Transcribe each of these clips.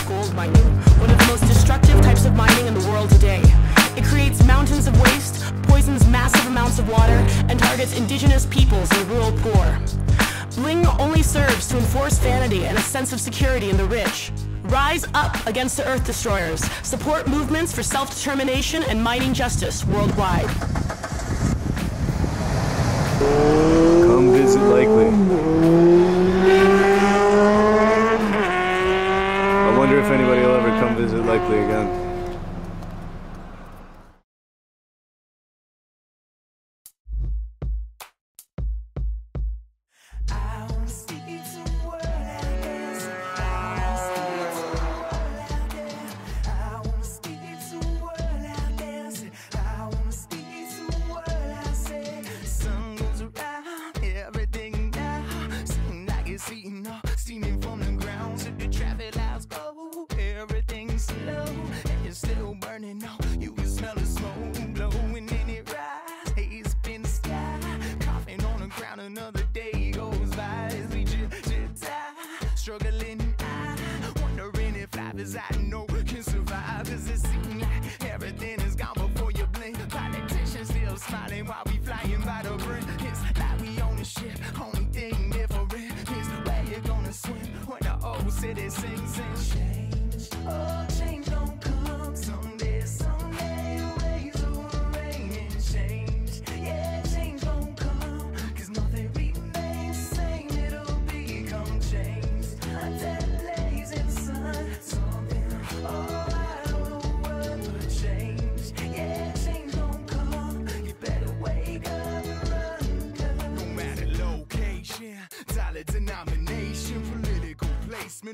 gold mining, one of the most destructive types of mining in the world today. It creates mountains of waste, poisons massive amounts of water, and targets indigenous peoples and rural poor. Bling only serves to enforce vanity and a sense of security in the rich. Rise up against the Earth Destroyers. Support movements for self-determination and mining justice worldwide. Come visit Likely. I wonder if anybody will ever come visit Likely again.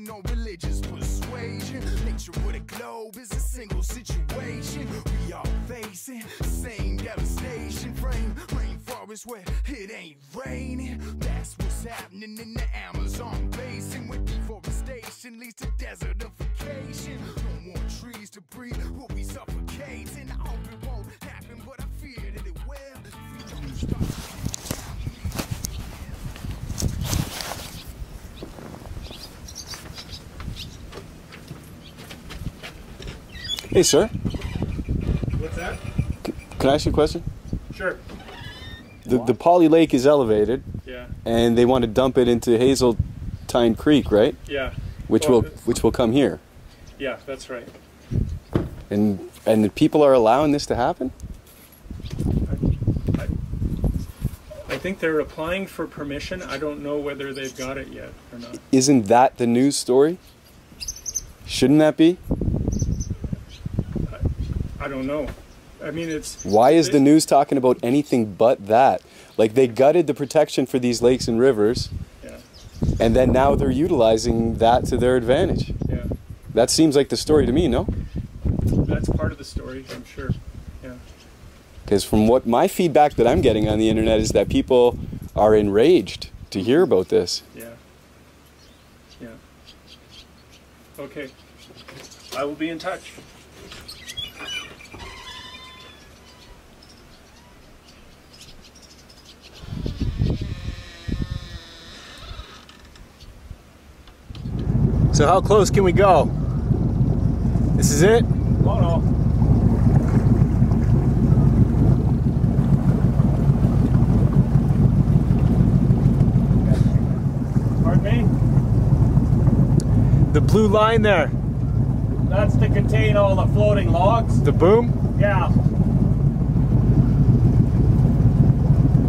No religious persuasion. Nature with a globe is a single situation. We all facing the same devastation. Rainforest where it ain't raining. That's what's happening in the Amazon basin. With deforestation leads to desertification. No more trees to breathe, we'll be suffocating. I hope it won't happen, but I fear that it will. Hey, sir. What's that? Can I ask you a question? Sure. The Polley Lake is elevated. Yeah. And they want to dump it into Hazeltine Creek, right? Yeah. Which will come here. Yeah, that's right. And the people are allowing this to happen? I think they're applying for permission. I don't know whether they've got it yet or not. Isn't that the news story? Shouldn't that be? I don't know. I mean, it's... Why is the news talking about anything but that? Like, they gutted the protection for these lakes and rivers, yeah, and then now they're utilizing that to their advantage. Yeah. That seems like the story to me, no? That's part of the story, I'm sure. Yeah. Because from what my feedback that I'm getting on the internet is that people are enraged to hear about this. Yeah. Yeah. Okay. I will be in touch. So how close can we go? This is it? Oh no. Pardon me? The blue line there. That's to contain all the floating logs. The boom? Yeah.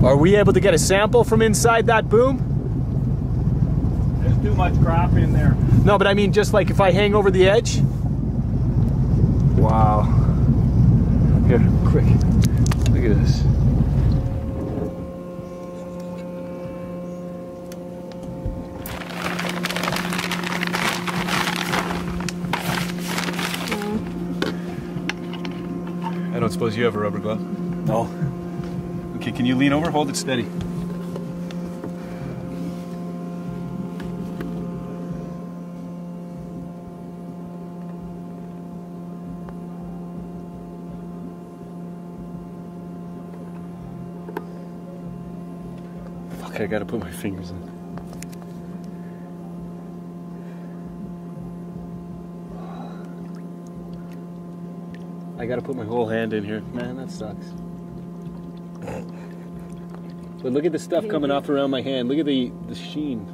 Are we able to get a sample from inside that boom? There's too much crap in there. No, but I mean just like if I hang over the edge? Wow. Here, quick. Look at this. I don't suppose you have a rubber glove? No. Okay, can you lean over? Hold it steady. Fuck, I gotta put my fingers in. I gotta put my whole hand in here. Man, that sucks. But look at the stuff coming off around my hand. Look at the sheen.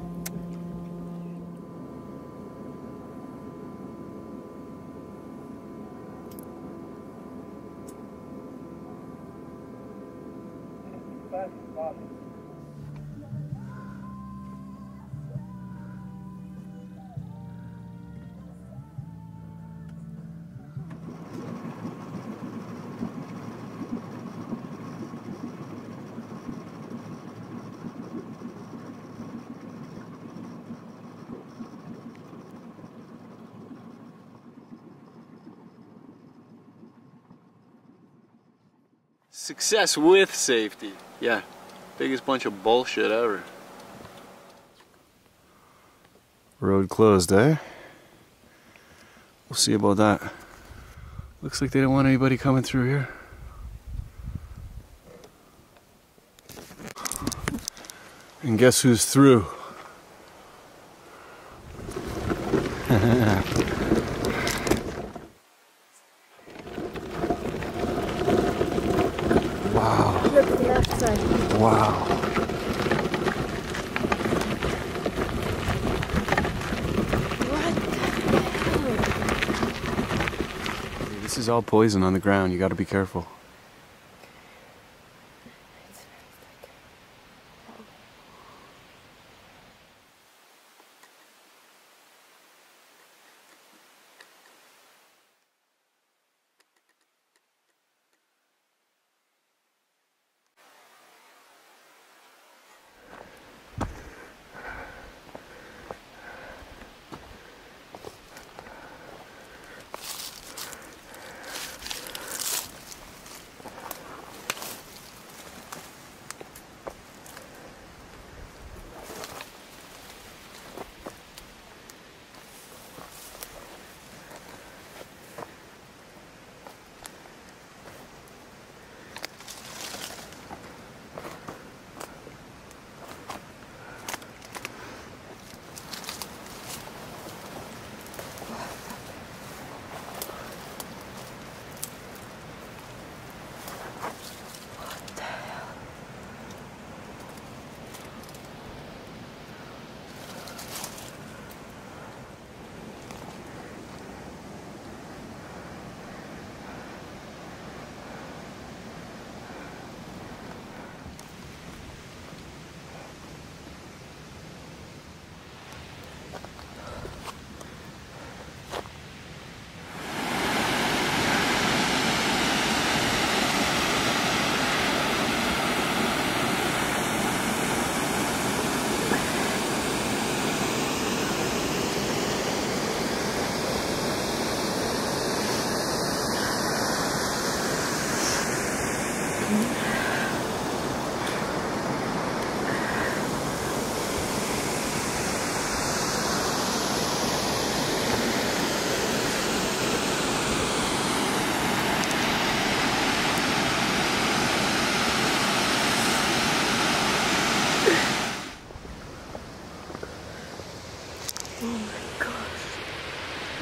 Success with safety. Yeah, biggest bunch of bullshit ever. Road closed, eh? We'll see about that. Looks like they don't want anybody coming through here. And guess who's through? Wow. Look at the left side. Wow. What the hell? This is all poison on the ground. You got to be careful.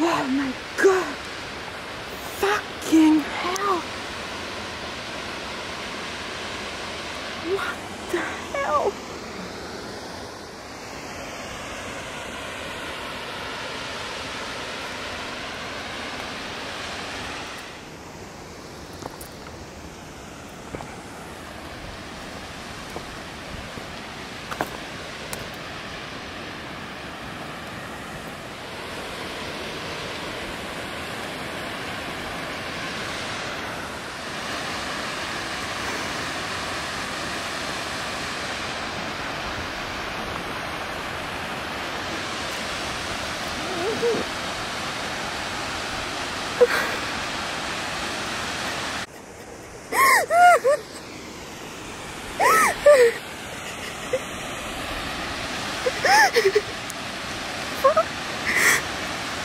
Oh my god! Fucking hell! What the hell?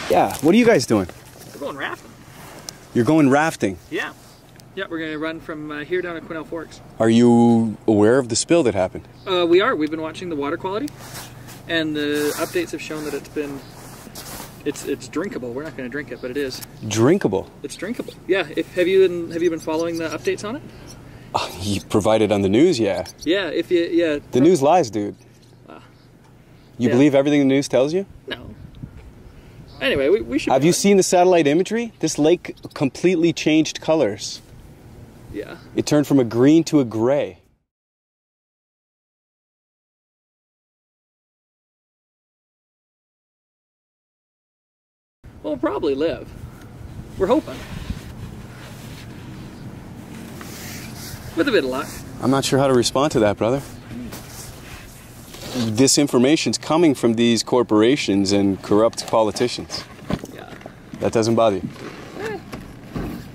Yeah, what are you guys doing? We're going rafting. You're going rafting. Yeah. Yeah, we're going to run from here down to Quesnel Forks. Are you aware of the spill that happened? We are. We've been watching the water quality, and the updates have shown that it's been It's drinkable. We're not going to drink it, but it is. Drinkable? It's drinkable. Yeah. Have you been following the updates on it? You provided on the news, yeah. Yeah. The news lies, dude. You believe everything the news tells you? No. Anyway, we should. Have you seen the satellite imagery? This lake completely changed colors. Yeah. It turned from a green to a gray. We'll probably live. We're hoping. With a bit of luck. I'm not sure how to respond to that, brother. This information's coming from these corporations and corrupt politicians. Yeah. That doesn't bother you?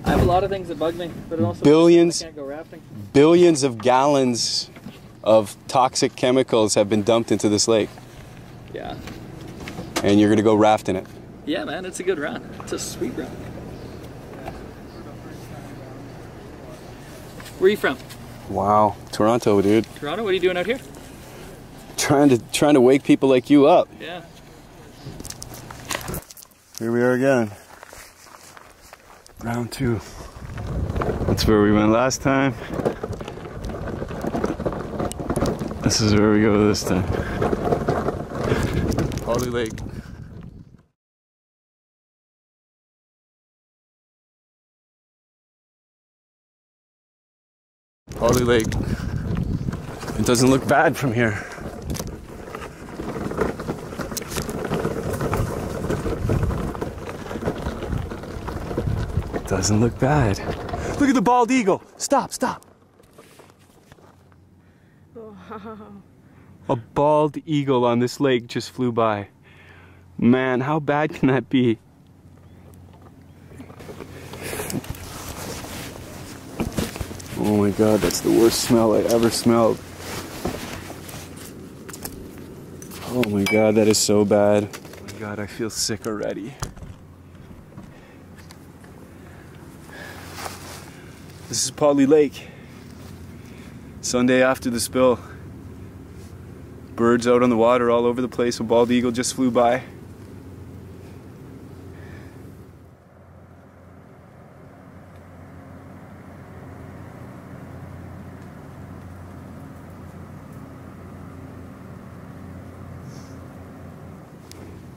I have a lot of things that bug me, but it also Billions. I can't go rafting. Billions of gallons of toxic chemicals have been dumped into this lake. Yeah. And you're gonna go raft in it. Yeah, man, it's a good run. It's a sweet run. Where are you from? Wow, Toronto, dude. Toronto? What are you doing out here? Trying to wake people like you up. Yeah. Here we are again. Round 2. That's where we went last time. This is where we go this time. Polley Lake. Polley Lake. It doesn't look bad from here. It doesn't look bad. Look at the bald eagle. Stop, stop. Wow. A bald eagle on this lake just flew by. Man, how bad can that be? Oh my God, that's the worst smell I ever smelled. Oh my God, that is so bad. Oh my God, I feel sick already. This is Polley Lake. Sunday after the spill. Birds out on the water all over the place. A bald eagle just flew by.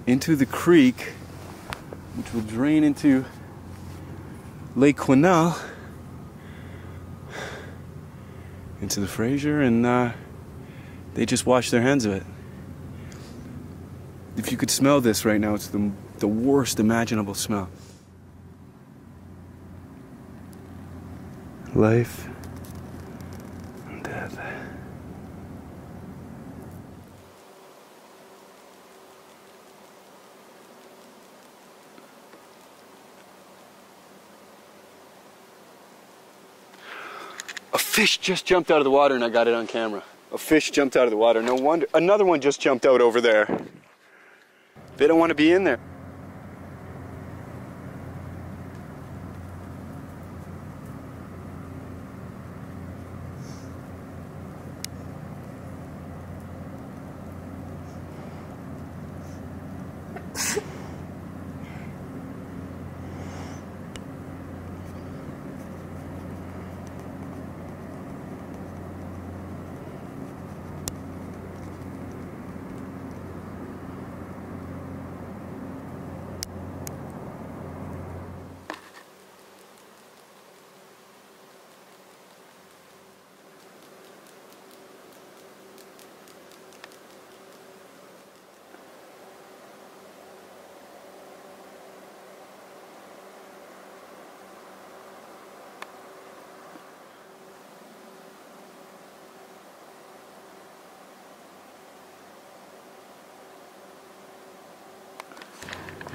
Into the creek, which will drain into Lake Quesnel, into the Fraser, and they just wash their hands of it. If you could smell this right now, it's the worst imaginable smell. Life and death. A fish just jumped out of the water and I got it on camera. A fish jumped out of the water. No wonder. Another one just jumped out over there. They don't want to be in there.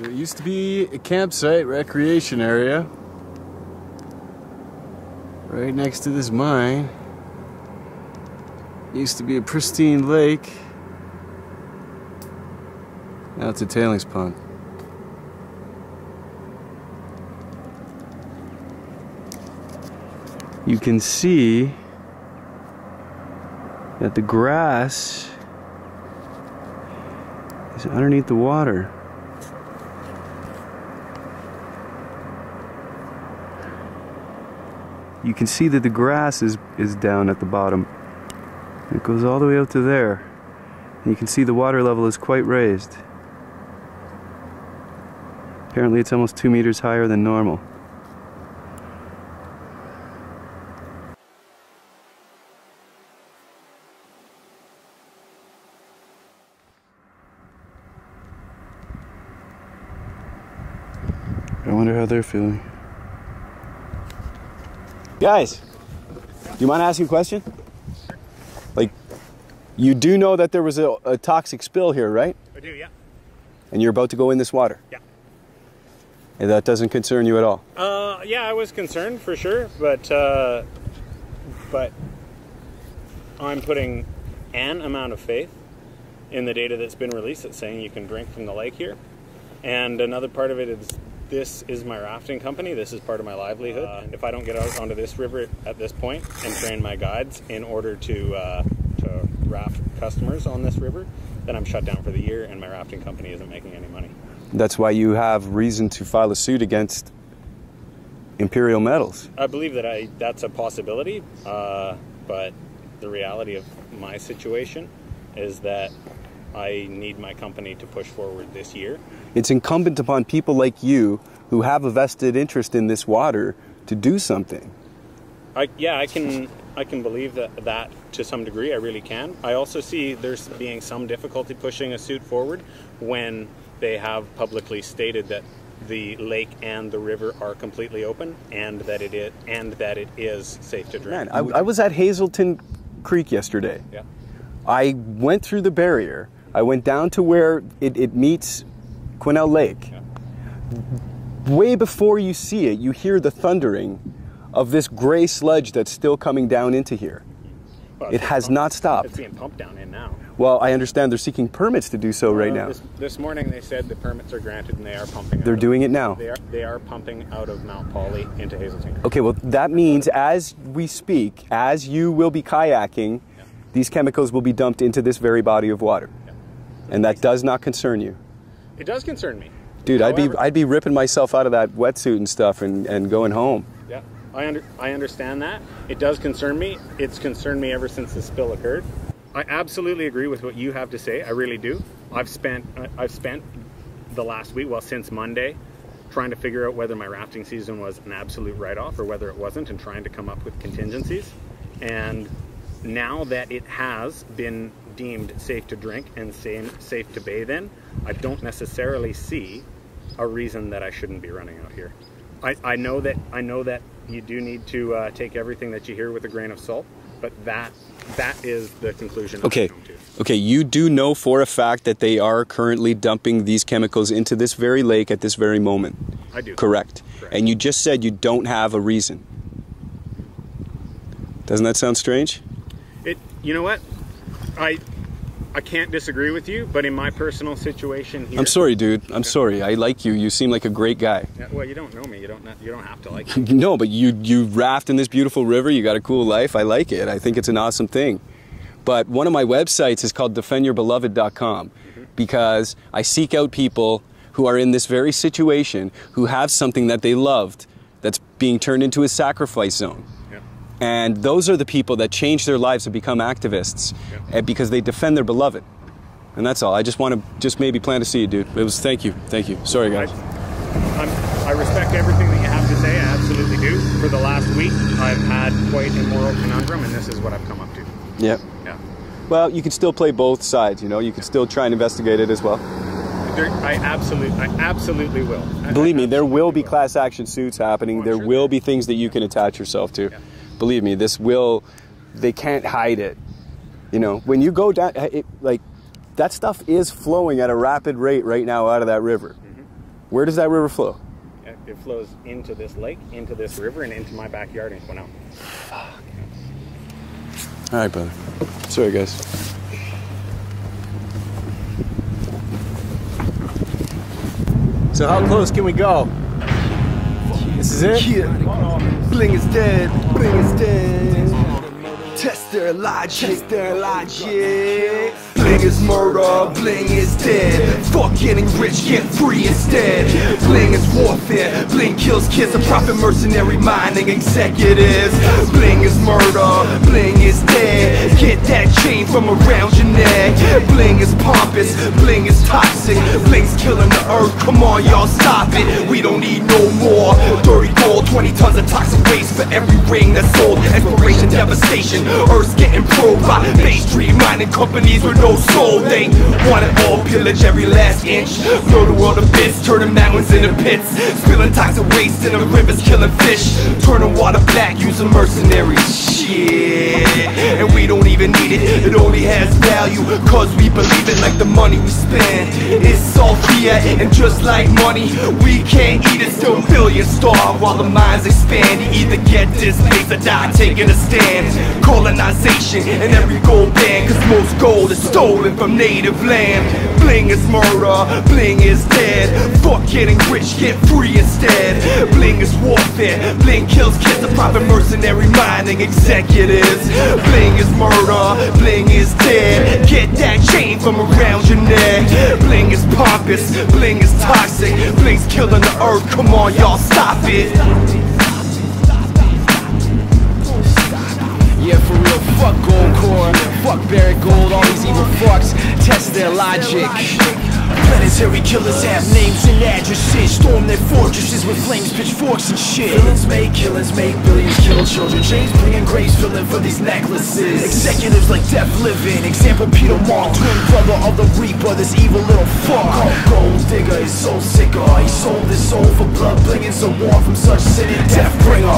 It used to be a campsite, recreation area, right next to this mine. It used to be a pristine lake. Now it's a tailings pond. You can see that the grass is underneath the water. you can see that the grass is down at the bottom. It goes all the way out to there. And you can see the water level is quite raised. Apparently it's almost 2 meters higher than normal. I wonder how they're feeling. Guys, do you mind asking a question? Like, you do know that there was a toxic spill here, right? I do, yeah. And you're about to go in this water? Yeah. And that doesn't concern you at all? Yeah, I was concerned for sure, but I'm putting an amount of faith in the data that's been released that's saying you can drink from the lake here. And another part of it is, this is my rafting company. This is part of my livelihood. And if I don't get out onto this river at this point and train my guides in order to raft customers on this river, then I'm shut down for the year and my rafting company isn't making any money. That's why you have reason to file a suit against Imperial Metals. I believe that that's a possibility, but the reality of my situation is that I need my company to push forward this year. It's incumbent upon people like you who have a vested interest in this water to do something. I can believe that to some degree. I really can. I also see there's being some difficulty pushing a suit forward when they have publicly stated that the lake and the river are completely open and that it is safe to drink. Man, I was at Hazeltine Creek yesterday. Yeah. I went through the barrier. I went down to where it meets Quesnel Lake. Yeah. Way before you see it, you hear the thundering of this gray sludge that's still coming down into here. Well, it has not stopped. It's being pumped down in now. Well, I understand they're seeking permits to do so right now. This morning they said the permits are granted and they are pumping. They're doing it now. They are pumping out of Mount Polley into Hazeltine Creek. Okay, well that means as we speak, as you will be kayaking, Yeah. these chemicals will be dumped into this very body of water. Yeah. And that does not concern you. It does concern me. Dude, However, I'd be ripping myself out of that wetsuit and stuff and going home. Yeah, I understand that. It does concern me. It's concerned me ever since the spill occurred. I absolutely agree with what you have to say. I really do. I've spent the last week, well, since Monday, trying to figure out whether my rafting season was an absolute write-off or whether it wasn't, and trying to come up with contingencies. And now that it has been deemed safe to drink and safe to bathe in, I don't necessarily see a reason that I shouldn't be running out here. I know that you do need to take everything that you hear with a grain of salt, but that is the conclusion. Okay. I've come to. Okay, you do know for a fact that they are currently dumping these chemicals into this very lake at this very moment. I do. Correct. And you just said you don't have a reason. Doesn't that sound strange? You know what? I can't disagree with you, but in my personal situation here... I'm sorry, dude. I'm sorry. I like you. You seem like a great guy. Yeah, well, you don't know me. You don't have to like me. No, but you raft in this beautiful river. You got a cool life. I like it. I think it's an awesome thing. But one of my websites is called defendyourbeloved.com because I seek out people who are in this very situation, who have something that they loved that's being turned into a sacrifice zone. And those are the people that change their lives and become activists because they defend their beloved. And that's all. I just want to maybe plan to see you, dude. Thank you. Sorry, guys. I respect everything that you have to say. I absolutely do. For the last week, I've had quite a moral conundrum, and this is what I've come up to. Yeah. Yeah. Well, you can still play both sides, you know. You can still try and investigate it as well. I absolutely will. Believe me, there will be class action suits happening. There will be things that you can attach yourself to. Yeah. Believe me, they can't hide it. You know, when you go down, that stuff is flowing at a rapid rate right now out of that river. Where does that river flow? It flows into this lake, into this river, and into my backyard in Quesnel. Fuck. All right, brother. Sorry, guys. So how close can we go? This is it? Yeah. Bling is dead. Bling is dead. Test their logic. Test their logic. Bling is murder. Bling is dead. Fuck getting rich get free instead. Bling is warfare, bling kills kids, a profit mercenary mining executives. Bling is murder, bling is dead. Get that chain from around your neck. Bling is pompous, bling is toxic, bling's killing the earth. Come on y'all, stop it, we don't need no more. Dirty gold, 20 tons of toxic waste for every ring that's sold. Exploration, devastation, Earth's getting probed by Bay Street mining companies with no soul. They want it all, pillage every last inch, blow the world to bits, turning mountains into pits, spilling toxic waste in the rivers, killing fish, turning water black, using mercenaries. Shit, and we don't even need it, it only has value cause we believe it. Like the money we spend, it's all fiat, and just like money, we can't eat it. Still billions starve while the minds expand. You either get displaced or die taking a stand. Colonization and every gold band, cause most gold is stolen from native land. Bling is murder, bling is dead. Fuck getting rich, get free instead. Bling is warfare, bling kills kids, the profit mercenary mining executives. Bling is murder, bling is dead. Get that chain from around your neck. Bling is pompous, bling is toxic, bling's killing the earth. Come on y'all, stop it. Yeah, for real, fuck gold core, fuck buried gold, all these evil fucks, test their logic. Planetary killers have names and addresses, storm their fortresses with flames, pitchforks and shit. Villains make killers, make billions, kill children. James bringing grace, filling for these necklaces. Executives like Death Living, example Peter Monk, twin brother of the Reaper, this evil little fuck. Gold digger is so sicker, he sold his soul for blood, blinging so warm from such sin and death bringer.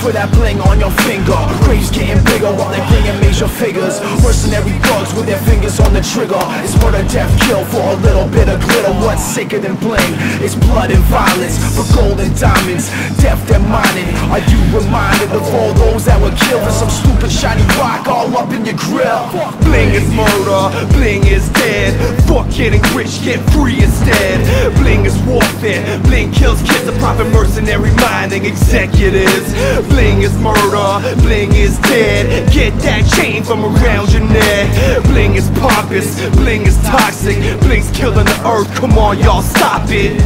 For that bling on your finger, graves getting bigger while they bringing major figures. Mercenary thugs with their fingers on the trigger. It's murder, death, kill for a little bit of glitter. What's sicker than bling? It's blood and violence for gold and diamonds. Death and mining. Are you reminded of all those that were killed for some stupid shiny rock all up in your grill? Bling is murder, bling is dead. Fuck getting rich, get free instead. Bling is warfare, bling kills kids, the profit mercenary mining executives. Bling is murder, bling is dead. Get that chain from around your neck. Bling is pompous, bling is toxic, bling's killing the earth. Come on y'all, stop it.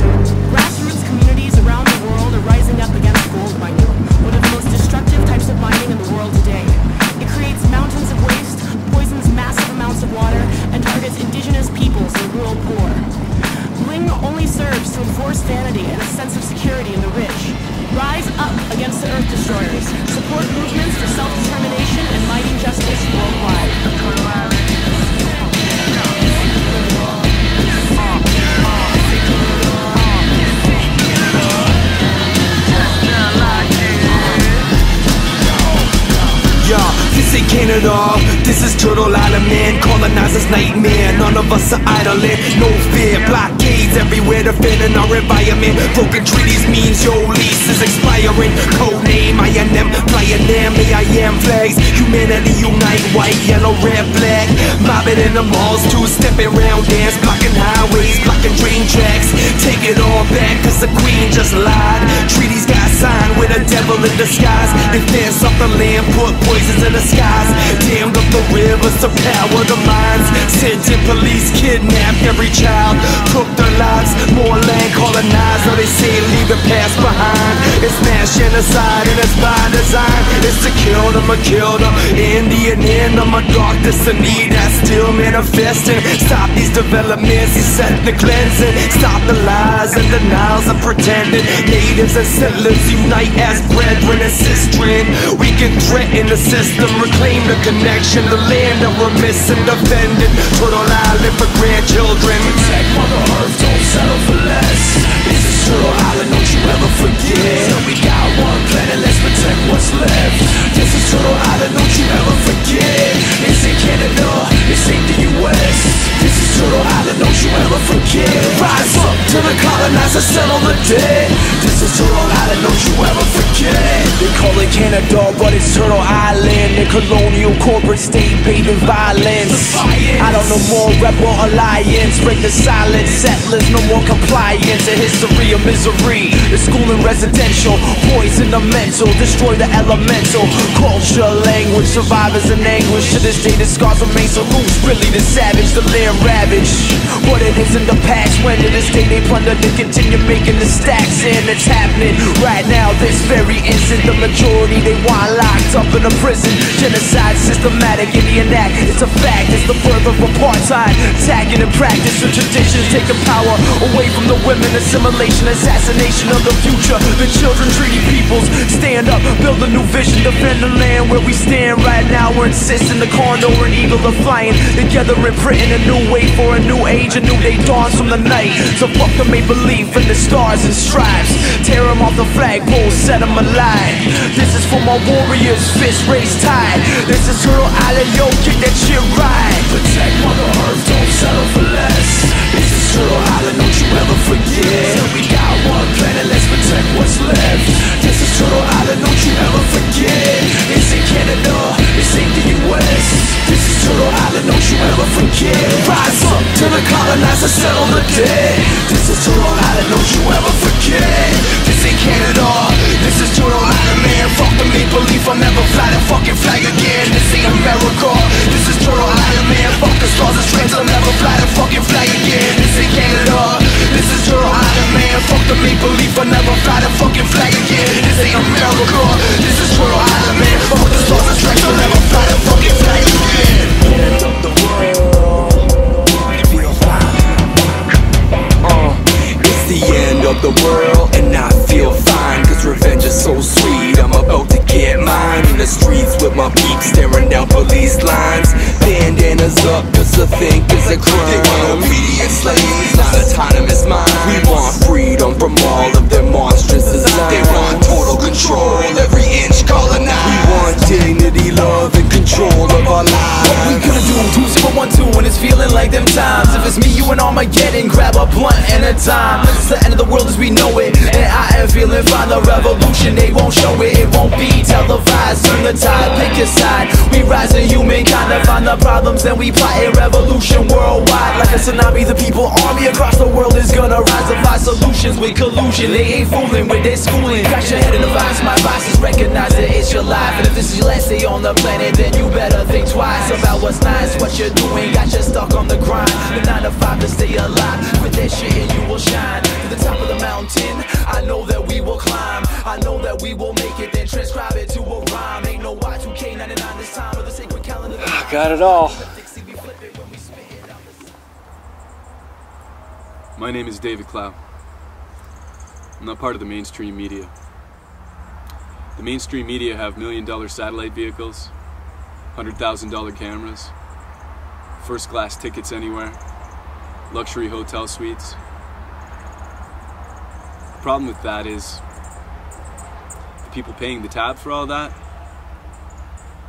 Grassroots communities around the world are rising up against gold mining, one of the most destructive types of mining in the world today. It creates mountains of waste, poisons massive amounts of water, and targets indigenous peoples and rural poor. Bling only serves to enforce vanity and a sense of security in the rich. Rise up against the earth destroyers. Support movements for self-determination and mighty justice worldwide. This ain't Canada, this is Turtle Island, man. Colonizers' nightmare, none of us are idling. No fear, blockades everywhere defending our environment. Broken treaties means your lease is expiring. Codename INM, flying them AIM flags. Humanity unite, white, yellow, red, black. Mobbing in the malls, two-stepping round dance. Blocking highways, blocking train tracks. Take it all back, cause the queen just lied. Treaties got signed with a devil in disguise. Defense of the land, put poisons in the skies. Dammed up the rivers to power the mines. Sent in police, kidnapped every child. Took their lives, more land colonized. Now they say leave the past behind. It's mass genocide and it's by design. It's to kill them or kill them. In the end, I'm a dark destiny that's still manifesting. Stop these developments, set the cleansing. Stop the lies and denials of pretending. Natives and settlers unite as brethren and sistren. We can threaten the system, reclaim the connection, the land of remiss and defended. Turtle Island for grandchildren. Protect Mother Earth, don't settle for less. This is Turtle Island, don't you ever forget. We got one planet, let's protect what's left. This is Turtle Island, don't you ever forget. This ain't Canada, this ain't the US. This is Turtle Island, don't you ever forget. Rise up to the colonizer. colonize and settle the dead. This is Turtle Island, don't you ever forget. They call it Canada, but it's Turtle Island. The colonial corporate state paving violence. I don't know more rebel alliance. Break the silence, settlers, no more compliance. A history of misery, the school and residential. Poison the mental, destroy the elemental. Culture, language, survivors in anguish. To this day the scars remain so loose. Really the savage, the land ravaged. But it is in the past when to this day they plunder. They continue making the stacks, and it's happening right now, this very instant. The majority they want locked up in a prison. Genocide, systematic, Indian act. It's a fact, it's the birth of apartheid. Attacking in practice and traditions, taking power away from the women. Assimilation, assassination of the future. The children, treaty peoples. Stand up, build a new vision. Defend the land where we stand right now. We're insisting the condor and eagle are flying together, imprinting a new way for a new age. A new day dawns from the night. So fuck the make believe in the stars and stripes. Tear them off the flagpole, set them alight. This is for my warriors, fist raised high. This is Turtle Island, yo, get that shit right. Protect Mother Earth, don't settle for less. This is Turtle Island, don't you ever forget. We got one planet, let's protect what's left. This is Turtle Island, don't you ever forget. It's in Canada, it's in the US. This is Turtle Island, don't you ever forget. Rise up to the colonizer, settle the dead. This is Turtle Island, don't you ever forget. This ain't Canada, this is Turtle Island, man. Fuck the make believe, I'll never fly the fucking flag again. This ain't America, this is Turtle Island, man. Fuck the stars and stripes, I'll never fly the fucking flag again. This ain't Canada, this is Turtle Island, man. Fuck the make believe, I'll never fly the fucking flag again. This ain't America, this is Turtle Island, man. Fuck the stars and stripes, I'll never fly the fucking flag again. End of the world, feel fine. It's the end of the world, and I feel fine. Cause revenge is so sweet, I'm about to get mine. In the streets with my peeps, staring down police lines. Bandanas up, cause to think is a crime. They want obedient slaves, not autonomous minds. We want freedom from all of their monstrous designs. They want total control, every inch colonized. We want dignity, love, and control of our lives. What we gonna do? 2012 when it's feeling like them times. If it's me, you, and Armageddon, grab a blunt and a time. It's the end of the world as we know it, and I am feeling fine. The revolution, they won't show it, it won't be televised. Turn the tide, pick your side. We rise in humankind to find the problems, then we plot a revolution worldwide. Like a tsunami, the people army across the world is gonna rise to find solutions with collusion. They ain't fooling with their schooling. Got your head in the vice, my vice is recognize that it's your life. And if this is your last day on the planet, then you better think twice about what's nice, what you're doing. Got you stuck on the grind, the 9 to 5 to stay alive. With that shit and you will shine to the top of the mountain. I know that we will climb, I know that we will make it, then transcribe it to a rhyme. Ain't no Y2K 99 this time, or the sacred calendar. Got it all. My name is David Clow. I'm not part of the mainstream media. The mainstream media have $1 million satellite vehicles, $100,000 cameras, first-class tickets anywhere, luxury hotel suites. The problem with that is the people paying the tab for all that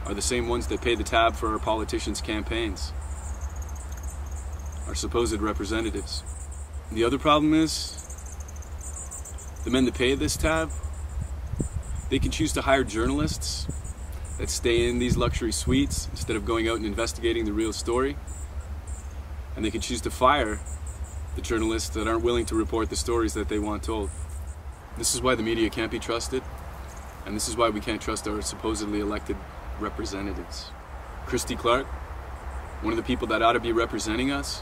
are the same ones that pay the tab for our politicians' campaigns, our supposed representatives. The other problem is the men that pay this tab, they can choose to hire journalists that stay in these luxury suites instead of going out and investigating the real story. And they can choose to fire the journalists that aren't willing to report the stories that they want told. This is why the media can't be trusted, and this is why we can't trust our supposedly elected representatives. Christy Clark, one of the people that ought to be representing us,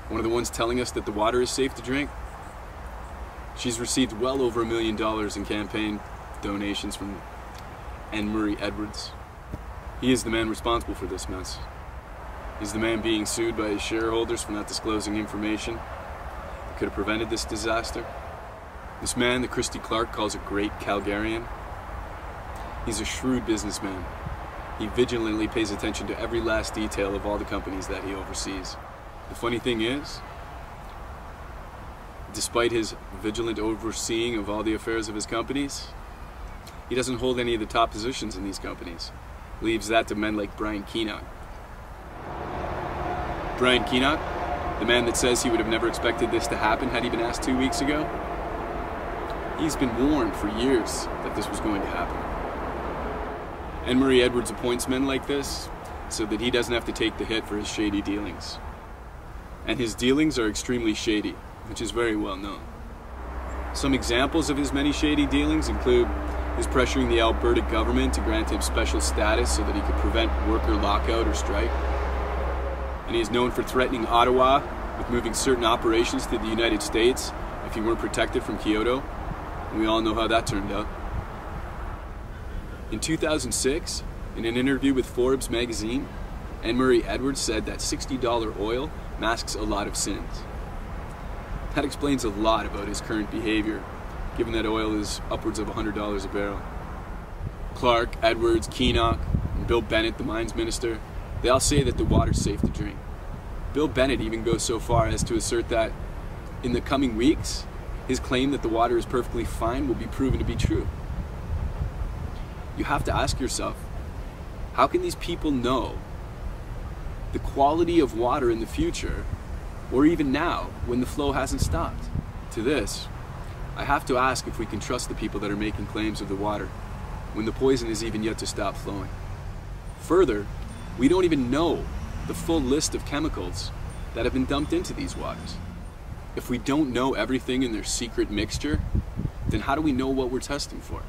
one of the ones telling us that the water is safe to drink, she's received well over $1 million in campaign donations from N. Murray Edwards. He is the man responsible for this mess. He's the man being sued by his shareholders for not disclosing information that could have prevented this disaster. This man that Christy Clark calls a great Calgarian, he's a shrewd businessman. He vigilantly pays attention to every last detail of all the companies that he oversees. The funny thing is, despite his vigilant overseeing of all the affairs of his companies, he doesn't hold any of the top positions in these companies. Leaves that to men like Brian Keenock. Brian Keenock, The man that says he would have never expected this to happen had he been asked 2 weeks ago. He's been warned for years that this was going to happen. Anne Marie Edwards appoints men like this so that he doesn't have to take the hit for his shady dealings. And his dealings are extremely shady, which is very well known. Some examples of his many shady dealings include his pressuring the Alberta government to grant him special status so that he could prevent worker lockout or strike. And he is known for threatening Ottawa with moving certain operations to the United States if he weren't protected from Kyoto. And we all know how that turned out. In 2006, in an interview with Forbes magazine, Anne Marie Edwards said that $60 oil masks a lot of sins. That explains a lot about his current behavior, given that oil is upwards of $100 a barrel. Clark, Edwards, Keenock, and Bill Bennett, the mines minister, they all say that the water's safe to drink. Bill Bennett even goes so far as to assert that in the coming weeks, his claim that the water is perfectly fine will be proven to be true. You have to ask yourself, how can these people know the quality of water in the future, or even now, when the flow hasn't stopped? To this, I have to ask if we can trust the people that are making claims of the water, when the poison is even yet to stop flowing. Further, we don't even know the full list of chemicals that have been dumped into these waters. If we don't know everything in their secret mixture, then how do we know what we're testing for?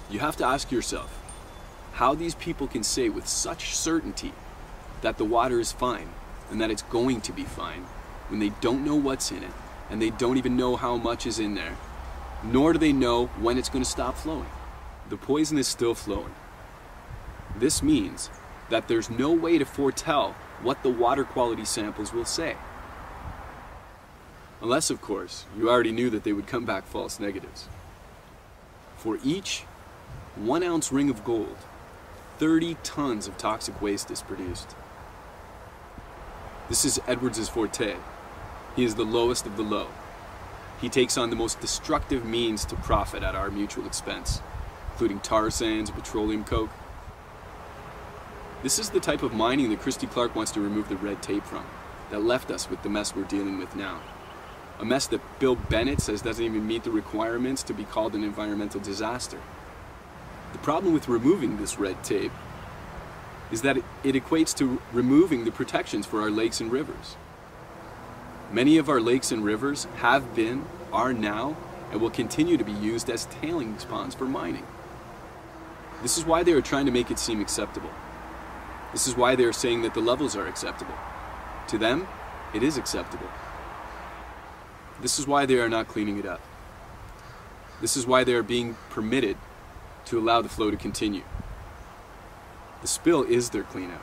You have to ask yourself how these people can say with such certainty that the water is fine and that it's going to be fine when they don't know what's in it and they don't even know how much is in there, nor do they know when it's going to stop flowing. The poison is still flowing. This means that there's no way to foretell what the water quality samples will say. Unless, of course, you already knew that they would come back false negatives. For each 1 ounce ring of gold, 30 tons of toxic waste is produced. This is Edwards' forte. He is the lowest of the low. He takes on the most destructive means to profit at our mutual expense, including tar sands and petroleum coke. This is the type of mining that Christy Clark wants to remove the red tape from, that left us with the mess we're dealing with now. A mess that Bill Bennett says doesn't even meet the requirements to be called an environmental disaster. The problem with removing this red tape is that it equates to removing the protections for our lakes and rivers. Many of our lakes and rivers have been, are now, and will continue to be used as tailings ponds for mining. This is why they are trying to make it seem acceptable. This is why they are saying that the levels are acceptable. To them, it is acceptable. This is why they are not cleaning it up. This is why they are being permitted to allow the flow to continue. The spill is their cleanup.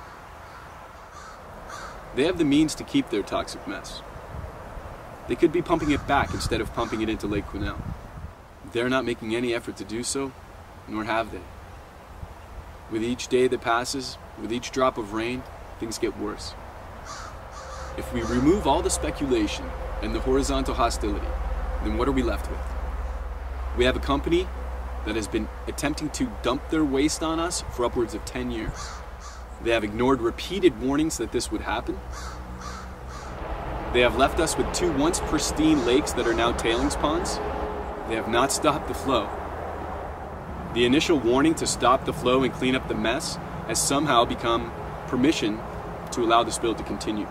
They have the means to keep their toxic mess. They could be pumping it back instead of pumping it into Lake Quesnel. They're not making any effort to do so, nor have they. With each day that passes, with each drop of rain, things get worse. If we remove all the speculation and the horizontal hostility, then what are we left with? We have a company that has been attempting to dump their waste on us for upwards of 10 years. They have ignored repeated warnings that this would happen. They have left us with 2 once pristine lakes that are now tailings ponds. They have not stopped the flow. The initial warning to stop the flow and clean up the mess has somehow become permission to allow the spill to continue.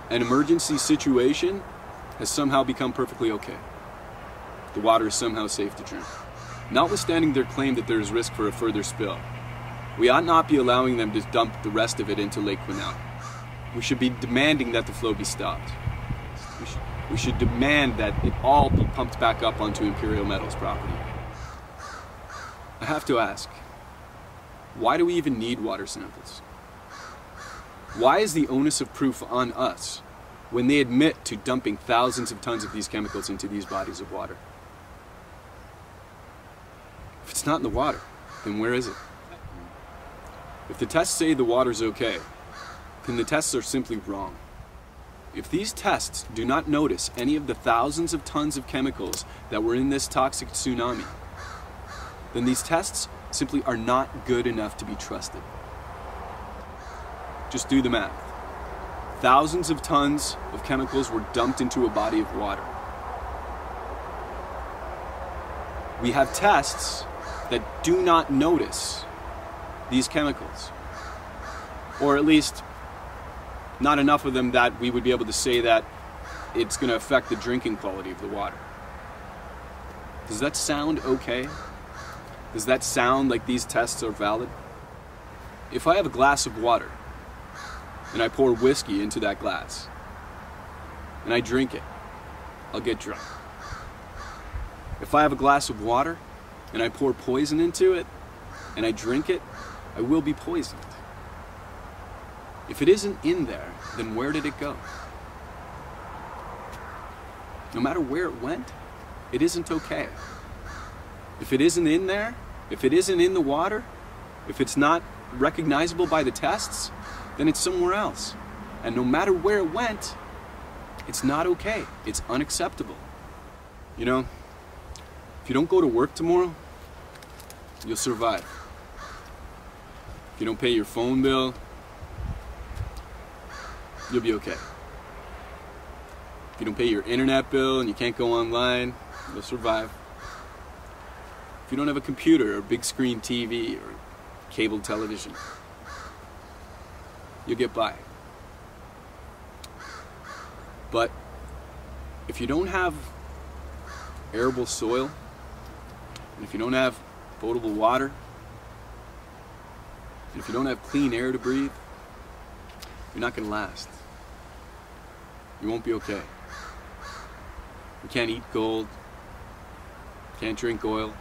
An emergency situation has somehow become perfectly okay. The water is somehow safe to drink. Notwithstanding their claim that there is risk for a further spill, we ought not be allowing them to dump the rest of it into Lake Quesnel. We should be demanding that the flow be stopped. We should demand that it all be pumped back up onto Imperial Metals property. I have to ask, why do we even need water samples? Why is the onus of proof on us when they admit to dumping thousands of tons of these chemicals into these bodies of water? If it's not in the water, then where is it? If the tests say the water's okay, then the tests are simply wrong. If these tests do not notice any of the thousands of tons of chemicals that were in this toxic tsunami, then these tests simply are not good enough to be trusted. Just do the math. Thousands of tons of chemicals were dumped into a body of water. We have tests that do not notice these chemicals, or at least not enough of them that we would be able to say that it's going to affect the drinking quality of the water. Does that sound okay? Does that sound like these tests are valid? If I have a glass of water and I pour whiskey into that glass and I drink it, I'll get drunk. If I have a glass of water and I pour poison into it and I drink it, I will be poisoned. If it isn't in there, then where did it go? No matter where it went, it isn't okay. If it isn't in there, if it isn't in the water, if it's not recognizable by the tests, then it's somewhere else. And no matter where it went, it's not okay. It's unacceptable. You know, if you don't go to work tomorrow, you'll survive. If you don't pay your phone bill, you'll be okay. If you don't pay your internet bill and you can't go online, you'll survive. If you don't have a computer or big screen TV or cable television, you'll get by. But if you don't have arable soil, and if you don't have potable water, and if you don't have clean air to breathe, you're not going to last. You won't be okay. You can't eat gold, can't drink oil,